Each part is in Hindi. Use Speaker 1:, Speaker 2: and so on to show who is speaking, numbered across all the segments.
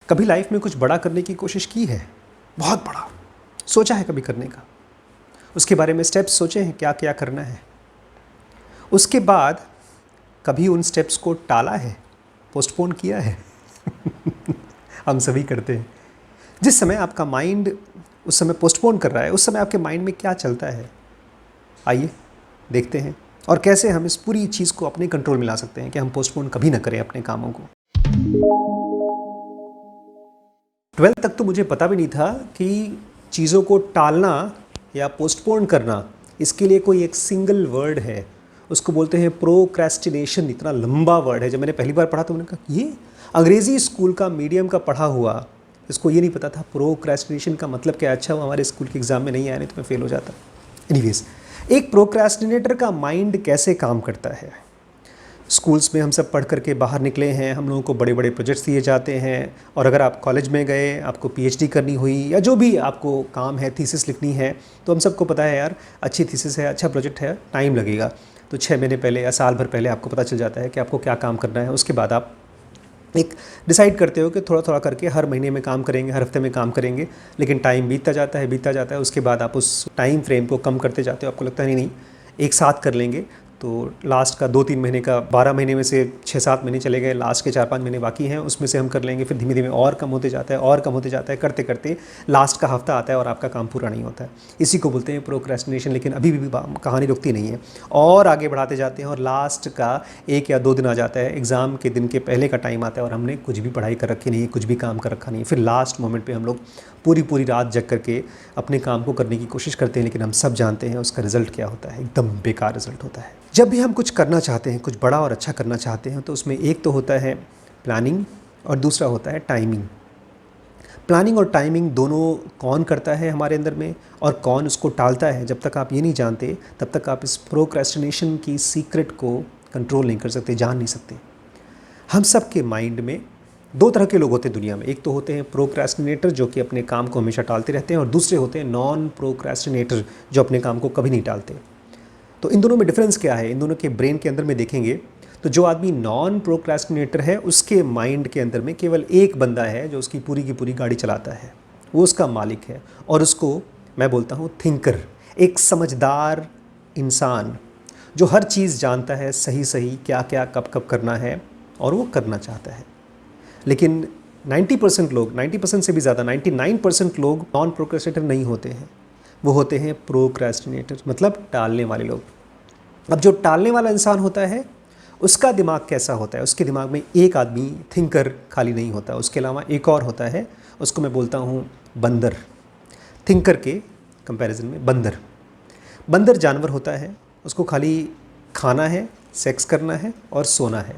Speaker 1: कभी लाइफ में कुछ बड़ा करने की कोशिश की है? बहुत बड़ा सोचा है कभी करने का? उसके बारे में स्टेप्स सोचे हैं क्या क्या करना है? उसके बाद कभी उन स्टेप्स को टाला है, पोस्टपोन किया है? हम सभी करते हैं। जिस समय आपका माइंड उस समय पोस्टपोन कर रहा है, उस समय आपके माइंड में क्या चलता है? आइए देखते हैं और कैसे हम इस पूरी चीज़ को अपने कंट्रोल में ला सकते हैं कि हम पोस्टपोन कभी ना करें अपने कामों को। 12th तक तो मुझे पता भी नहीं था कि चीज़ों को टालना या पोस्टपोन करना, इसके लिए कोई एक सिंगल वर्ड है। उसको बोलते हैं प्रोक्रेस्टिनेशन। इतना लंबा वर्ड है। जब मैंने पहली बार पढ़ा तो मैंने कहा ये अंग्रेज़ी स्कूल का मीडियम का पढ़ा हुआ, इसको ये नहीं पता था प्रोक्रेस्टिनेशन का मतलब क्या। अच्छा वो हमारे स्कूल के एग्ज़ाम में नहीं आया, नहीं तो मैं फेल हो जाता। एनीवेज, एक प्रोक्रेस्टिनेटर का माइंड कैसे काम करता है। स्कूल्स में हम सब पढ़ करके बाहर निकले हैं, हम लोगों को बड़े बड़े प्रोजेक्ट्स दिए जाते हैं, और अगर आप कॉलेज में गए, आपको पीएचडी करनी हुई या जो भी आपको काम है, थीसिस लिखनी है, तो हम सबको पता है यार अच्छी थीसिस है, अच्छा प्रोजेक्ट है, टाइम लगेगा। तो 6 महीने पहले या साल भर पहले आपको पता चल जाता है कि आपको क्या काम करना है। उसके बाद आप एक डिसाइड करते हो कि थोड़ा थोड़ा करके हर महीने में काम करेंगे, हर हफ्ते में काम करेंगे। लेकिन टाइम बीतता जाता है। उसके बाद आप उस टाइम फ्रेम को कम करते जाते हो। आपको लगता है नहीं एक साथ कर लेंगे। तो लास्ट का 2-3 महीने का 12 महीने में से 6-7 महीने चले गए, लास्ट के 4-5 महीने बाकी हैं, उसमें से हम कर लेंगे। फिर धीमे धीमे और कम होते जाता है, करते करते लास्ट का हफ्ता आता है और आपका काम पूरा नहीं होता है। इसी को बोलते हैं प्रोक्रेस्टिनेशन। लेकिन अभी भी कहानी रुकती नहीं है और आगे बढ़ाते जाते हैं, और लास्ट का 1 या 2 दिन आ जाता है, एग्ज़ाम के दिन के पहले का टाइम आता है और हमने कुछ भी पढ़ाई कर रखी नहीं है, कुछ भी काम कर रखा नहीं है। फिर लास्ट मोमेंट पर हम लोग पूरी रात जग करके अपने काम को करने की कोशिश करते हैं। लेकिन हम सब जानते हैं उसका रिज़ल्ट क्या होता है, एकदम बेकार रिज़ल्ट होता है। जब भी हम कुछ करना चाहते हैं, कुछ बड़ा और अच्छा करना चाहते हैं, तो उसमें एक तो होता है प्लानिंग और दूसरा होता है टाइमिंग। प्लानिंग और टाइमिंग दोनों कौन करता है हमारे अंदर में और कौन उसको टालता है, जब तक आप ये नहीं जानते तब तक आप इस प्रोक्रेस्टिनेशन की सीक्रेट को कंट्रोल नहीं कर सकते, जान नहीं सकते। हम सब के माइंड में 2 तरह के लोग होते हैं दुनिया में। एक तो होते हैं प्रोक्रेस्टिनेटर जो कि अपने काम को हमेशा टालते रहते हैं, और दूसरे होते हैं नॉन प्रोक्रेस्टिनेटर जो अपने काम को कभी नहीं टालते। तो इन दोनों में डिफरेंस क्या है, इन दोनों के ब्रेन के अंदर में देखेंगे तो जो आदमी नॉन प्रोक्रेस्टिनेटर है उसके माइंड के अंदर में केवल एक बंदा है जो उसकी पूरी की पूरी गाड़ी चलाता है, वो उसका मालिक है, और उसको मैं बोलता हूँ थिंकर, एक समझदार इंसान जो हर चीज़ जानता है सही सही क्या क्या कब कब करना है और वो करना चाहता है। लेकिन 90% लोग, 90% से भी ज़्यादा 99% लोग नॉन प्रोक्रेस्टिनेटर नहीं होते हैं, वो होते हैं प्रोक्रेस्टिनेटर, मतलब टालने वाले लोग। अब जो टालने वाला इंसान होता है उसका दिमाग कैसा होता है, उसके दिमाग में एक आदमी थिंकर खाली नहीं होता, उसके अलावा एक और होता है, उसको मैं बोलता हूँ बंदर। थिंकर के कंपैरिजन में बंदर, बंदर जानवर होता है, उसको खाली खाना है, सेक्स करना है और सोना है।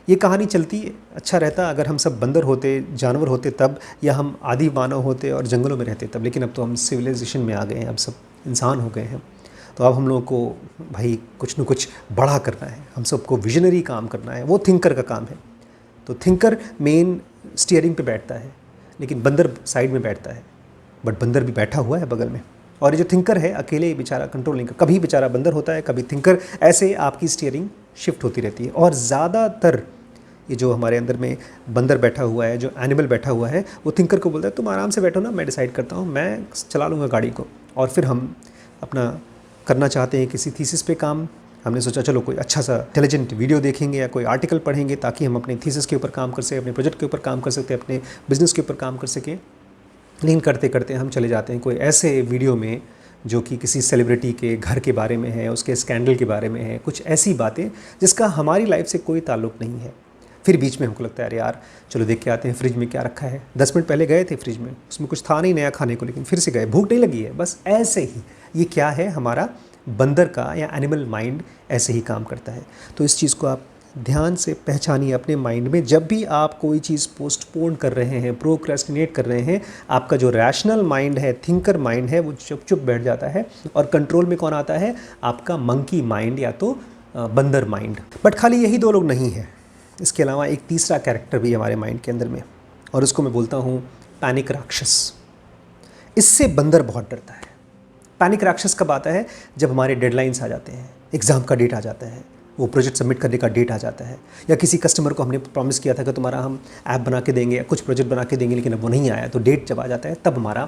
Speaker 1: ये कहानी चलती है, अच्छा रहता अगर हम सब बंदर होते, जानवर होते तब, या हम आदि मानव होते और जंगलों में रहते तब। लेकिन अब तो हम सिविलाइजेशन में आ गए हैं, अब सब इंसान हो गए हैं। तो अब हम लोगों को भाई कुछ न कुछ बड़ा करना है, हम सबको विजनरी काम करना है, वो थिंकर का काम है। तो थिंकर मेन स्टीयरिंग पे बैठता है, लेकिन बंदर साइड में बैठता है। बट बंदर भी बैठा हुआ है बगल में, और ये जो थिंकर है अकेले बेचारा कंट्रोल नहीं कर, कभी बेचारा बंदर होता है, कभी थिंकर, ऐसे आपकी स्टीयरिंग शिफ्ट होती रहती है। और ज़्यादातर ये जो हमारे अंदर में बंदर बैठा हुआ है, जो एनिमल बैठा हुआ है, वो थिंकर को बोलता है तुम आराम से बैठो ना, मैं डिसाइड करता हूँ, मैं चला लूँगा गाड़ी को। और फिर हम अपना करना चाहते हैं किसी थीसिस पे काम। हमने सोचा चलो कोई अच्छा सा इंटेलिजेंट वीडियो देखेंगे या कोई आर्टिकल पढ़ेंगे ताकि हम अपने थीसिस के ऊपर काम कर सकें, अपने प्रोजेक्ट के ऊपर काम कर सकते हैं, अपने बिजनेस के ऊपर काम कर सकें। लेकिन करते करते हम चले जाते हैं कोई ऐसे वीडियो में जो कि किसी सेलिब्रिटी के घर के बारे में है, उसके स्कैंडल के बारे में है, कुछ ऐसी बातें जिसका हमारी लाइफ से कोई ताल्लुक़ नहीं है। फिर बीच में हमको लगता है अरे यार चलो देख के आते हैं फ्रिज में क्या रखा है। 10 मिनट पहले गए थे फ्रिज में, उसमें कुछ था नहीं नया खाने को, लेकिन फिर से गए, भूख नहीं लगी है, बस ऐसे ही। ये क्या है, हमारा बंदर का या एनिमल माइंड ऐसे ही काम करता है। तो इस चीज़ को आप ध्यान से पहचानिए अपने माइंड में। जब भी आप कोई चीज़ पोस्टपोन कर रहे हैं, प्रोक्रेस्टिनेट कर रहे हैं, आपका जो रैशनल माइंड है, थिंकर माइंड है, वो चुप चुप बैठ जाता है, और कंट्रोल में कौन आता है, आपका मंकी माइंड या तो बंदर माइंड। बट खाली यही 2 लोग नहीं हैं, इसके अलावा एक तीसरा कैरेक्टर भी हमारे माइंड के अंदर में, और उसको मैं बोलता हूँ पैनिक राक्षस। इससे बंदर बहुत डरता है। पैनिक राक्षस कब आता है, जब हमारे डेडलाइंस आ जाते हैं, एग्ज़ाम का डेट आ जाता है, वो प्रोजेक्ट सबमिट करने का डेट आ जाता है। या किसी कस्टमर को हमने प्रॉमिस किया था कि तुम्हारा हम ऐप बना के देंगे या कुछ प्रोजेक्ट बना के देंगे, लेकिन अब वो नहीं आया, तो डेट जब आ जाता है तब हमारा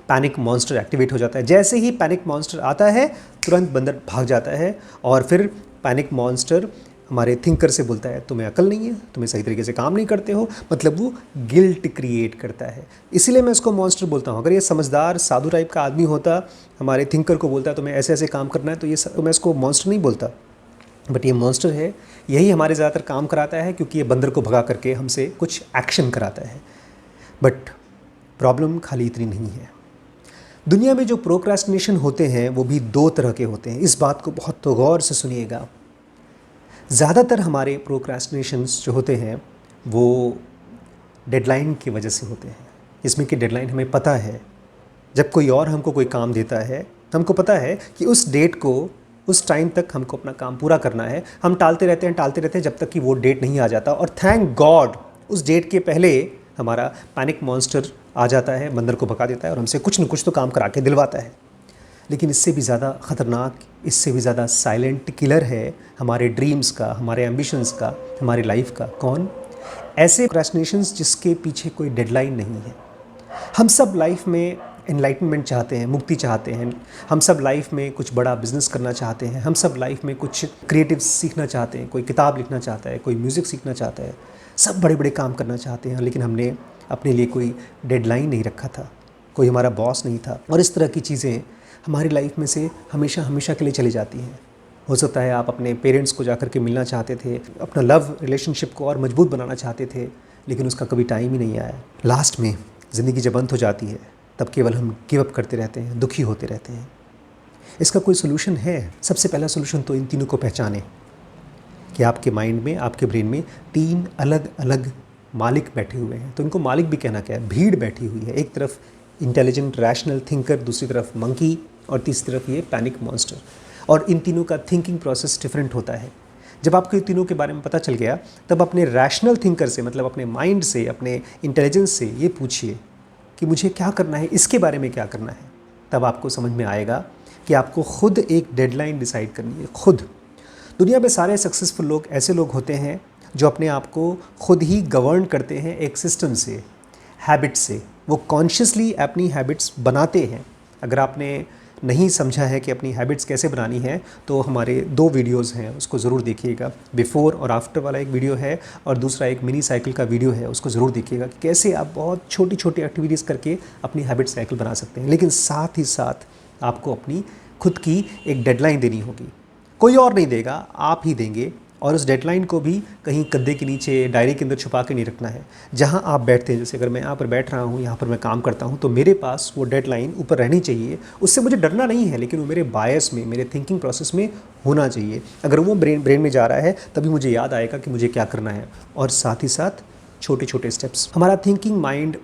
Speaker 1: पैनिक मॉन्स्टर एक्टिवेट हो जाता है। जैसे ही पैनिक मॉन्स्टर आता है तुरंत बंदर भाग जाता है और फिर पैनिक मॉन्स्टर हमारे थिंकर से बोलता है तुम्हें अकल नहीं है, तुम्हें सही तरीके से काम नहीं करते हो, मतलब वो गिल्ट क्रिएट करता है। इसीलिए मैं इसको मॉन्स्टर बोलता हूँ। अगर ये समझदार साधु टाइप का आदमी होता, हमारे थिंकर को बोलता है तुम्हें ऐसे ऐसे काम करना है, तो मैं इसको मॉन्स्टर नहीं बोलता। बट ये मॉन्स्टर है, यही हमारे ज़्यादातर काम कराता है, क्योंकि ये बंदर को भगा करके हमसे कुछ एक्शन कराता है। बट प्रॉब्लम खाली इतनी नहीं है। दुनिया में जो प्रोक्रेस्टिनेशन होते हैं वो भी दो तरह के होते हैं। इस बात को बहुत तो गौर से सुनिएगा। ज़्यादातर हमारे प्रोक्रेस्टिनेशंस जो होते हैं वो डेडलाइन की वजह से होते हैं। इसमें कि डेडलाइन हमें पता है, जब कोई और हमको कोई काम देता है, हमको पता है कि उस डेट को, उस टाइम तक हमको अपना काम पूरा करना है। हम टालते रहते हैं जब तक कि वो डेट नहीं आ जाता। और थैंक गॉड उस डेट के पहले हमारा पैनिक मॉन्स्टर आ जाता है, बंदर को भगा देता है और हमसे कुछ न कुछ तो काम करा के दिलवाता है। लेकिन इससे भी ज़्यादा ख़तरनाक, इससे भी ज़्यादा साइलेंट किलर है हमारे ड्रीम्स का, हमारे एम्बिशंस का, हमारी लाइफ का। कौन? ऐसे प्रोक्रेस्टिनेशंस जिसके पीछे कोई डेडलाइन नहीं है। हम सब लाइफ में एनलाइटनमेंट चाहते हैं, मुक्ति चाहते हैं। हम सब लाइफ में कुछ बड़ा बिजनेस करना चाहते हैं। हम सब लाइफ में कुछ क्रिएटिव सीखना चाहते हैं। कोई किताब लिखना चाहता है, कोई म्यूज़िक सीखना चाहता है। सब बड़े बड़े काम करना चाहते हैं, लेकिन हमने अपने लिए कोई डेडलाइन नहीं रखा था, कोई हमारा बॉस नहीं था। और इस तरह की चीज़ें हमारी लाइफ में से हमेशा हमेशा के लिए चली जाती हैं। हो सकता है आप अपने पेरेंट्स को जाकर के मिलना चाहते थे, अपना लव रिलेशनशिप को और मजबूत बनाना चाहते थे, लेकिन उसका कभी टाइम ही नहीं आया। लास्ट में ज़िंदगी जब अंत हो जाती है तब केवल हम गिव अप करते रहते हैं, दुखी होते रहते हैं। इसका कोई सोल्यूशन है? सबसे पहला सोल्यूशन तो इन तीनों को पहचानें कि आपके माइंड में, आपके ब्रेन में 3 अलग अलग मालिक बैठे हुए हैं। तो इनको मालिक भी कहना क्या है, भीड़ बैठी हुई है। एक तरफ इंटेलिजेंट रैशनल थिंकर, दूसरी तरफ मंकी और तीसरी तरफ ये पैनिक मॉन्स्टर। और इन तीनों का थिंकिंग प्रोसेस डिफरेंट होता है। जब आपको इन तीनों के बारे में पता चल गया तब अपने रैशनल थिंकर से, मतलब अपने माइंड से, अपने इंटेलिजेंस से ये पूछिए कि मुझे क्या करना है, इसके बारे में क्या करना है। तब आपको समझ में आएगा कि आपको खुद एक डेडलाइन डिसाइड करनी है। खुद। दुनिया में सारे सक्सेसफुल लोग ऐसे लोग होते हैं जो अपने आप को खुद ही गवर्न करते हैं एक सिस्टम से, हैबिट से। वो कॉन्शियसली अपनी हैबिट्स बनाते हैं। अगर आपने नहीं समझा है कि अपनी हैबिट्स कैसे बनानी है तो हमारे 2 वीडियोज़ हैं, उसको ज़रूर देखिएगा। बिफ़ोर और आफ्टर वाला एक वीडियो है और दूसरा एक मिनी साइकिल का वीडियो है, उसको ज़रूर देखिएगा कि कैसे आप बहुत छोटी छोटी एक्टिविटीज़ करके अपनी हैबिट साइकिल बना सकते हैं। लेकिन साथ ही साथ आपको अपनी खुद की एक डेडलाइन देनी होगी। कोई और नहीं देगा, आप ही देंगे। और उस डेडलाइन को भी कहीं गद्दे के नीचे, डायरी के अंदर छुपा के नहीं रखना है। जहाँ आप बैठते हैं, जैसे अगर मैं यहाँ पर बैठ रहा हूँ, यहाँ पर मैं काम करता हूँ, तो मेरे पास वो डेडलाइन ऊपर रहनी चाहिए। उससे मुझे डरना नहीं है, लेकिन वो मेरे बायस में, मेरे थिंकिंग प्रोसेस में होना चाहिए। अगर वो ब्रेन में जा रहा है तभी मुझे याद आएगा कि मुझे क्या करना है। और साथ ही साथ छोटे छोटे स्टेप्स। हमारा थिंकिंग माइंड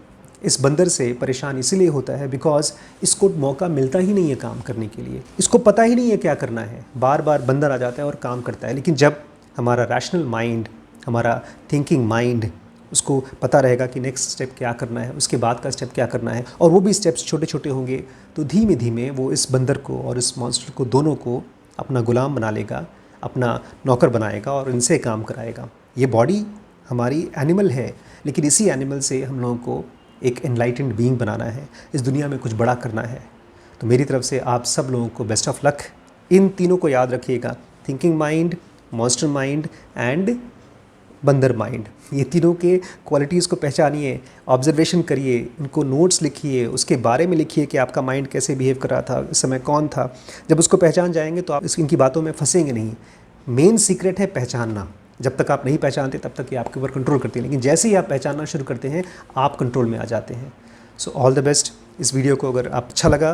Speaker 1: इस बंदर से परेशान इसीलिए होता है बिकॉज इसको मौका मिलता ही नहीं है काम करने के लिए। इसको पता ही नहीं है क्या करना है। बार बार बंदर आ जाता है और काम करता है। लेकिन जब हमारा रैशनल माइंड, हमारा थिंकिंग माइंड, उसको पता रहेगा कि नेक्स्ट स्टेप क्या करना है, उसके बाद का स्टेप क्या करना है, और वो भी स्टेप्स छोटे छोटे होंगे, तो धीमे धीमे वो इस बंदर को और इस मॉन्स्टर को, दोनों को अपना गुलाम बना लेगा, अपना नौकर बनाएगा और इनसे काम कराएगा। ये बॉडी हमारी एनिमल है, लेकिन इसी एनिमल से हम लोगों को एक एनलाइटेंड बीइंग बनाना है, इस दुनिया में कुछ बड़ा करना है। तो मेरी तरफ से आप सब लोगों को बेस्ट ऑफ लक। इन तीनों को याद रखिएगा, thinking mind, monster mind and बंदर माइंड। ये तीनों के क्वालिटीज़ को पहचानिए, ऑब्जर्वेशन करिए, इनको नोट्स लिखिए, उसके बारे में लिखिए कि आपका माइंड कैसे बिहेव कर रहा था, इस समय कौन था। जब उसको पहचान जाएंगे तो आप इनकी बातों में फंसेंगे नहीं। मेन सीक्रेट है पहचानना। जब तक आप नहीं पहचानते तब तक ये आपके ऊपर कंट्रोल करती है, लेकिन जैसे ही आप पहचानना शुरू करते हैं आप कंट्रोल में आ जाते हैं। So all the best. इस वीडियो को अगर आप अच्छा लगा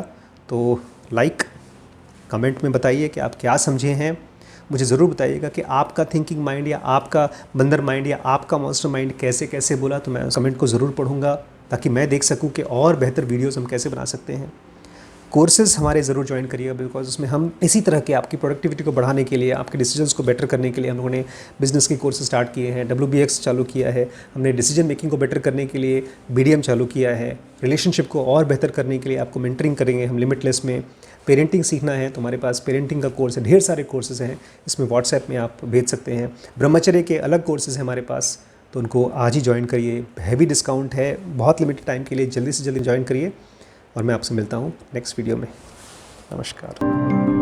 Speaker 1: तो लाइक, कमेंट में बताइए कि आप क्या समझे हैं। मुझे ज़रूर बताइएगा कि आपका थिंकिंग माइंड या आपका बंदर माइंड या आपका मॉन्स्टर माइंड कैसे कैसे बोला। तो मैं कमेंट को ज़रूर पढ़ूंगा ताकि मैं देख सकूं कि और बेहतर वीडियोस हम कैसे बना सकते हैं। कोर्सेज़ हमारे ज़रूर ज्वाइन करिएगा, बिकॉज उसमें हम इसी तरह के आपकी प्रोडक्टिविटी को बढ़ाने के लिए, आपके डिसीजंस को बेटर करने के लिए हम लोगों ने बिजनेस के कोर्सेज स्टार्ट किए हैं, WBX चालू किया है, हमने डिसीजन मेकिंग को बेटर करने के लिए BDM चालू किया है, रिलेशनशिप को और बेहतर करने के लिए आपको मेंटरिंग करेंगे हम लिमिटलेस में। पेरेंटिंग सीखना है तो हमारे पास पेरेंटिंग का कोर्स है, ढेर सारे कोर्सेज़ हैं, इसमें व्हाट्सएप में आप भेज सकते हैं। ब्रह्मचर्य के अलग कोर्सेज़ हैं हमारे पास, तो उनको आज ही ज्वाइन करिए, हैवी डिस्काउंट है, बहुत लिमिटेड टाइम के लिए, जल्दी से जल्दी ज्वाइन करिए। और मैं आपसे मिलता हूँ नेक्स्ट वीडियो में। नमस्कार।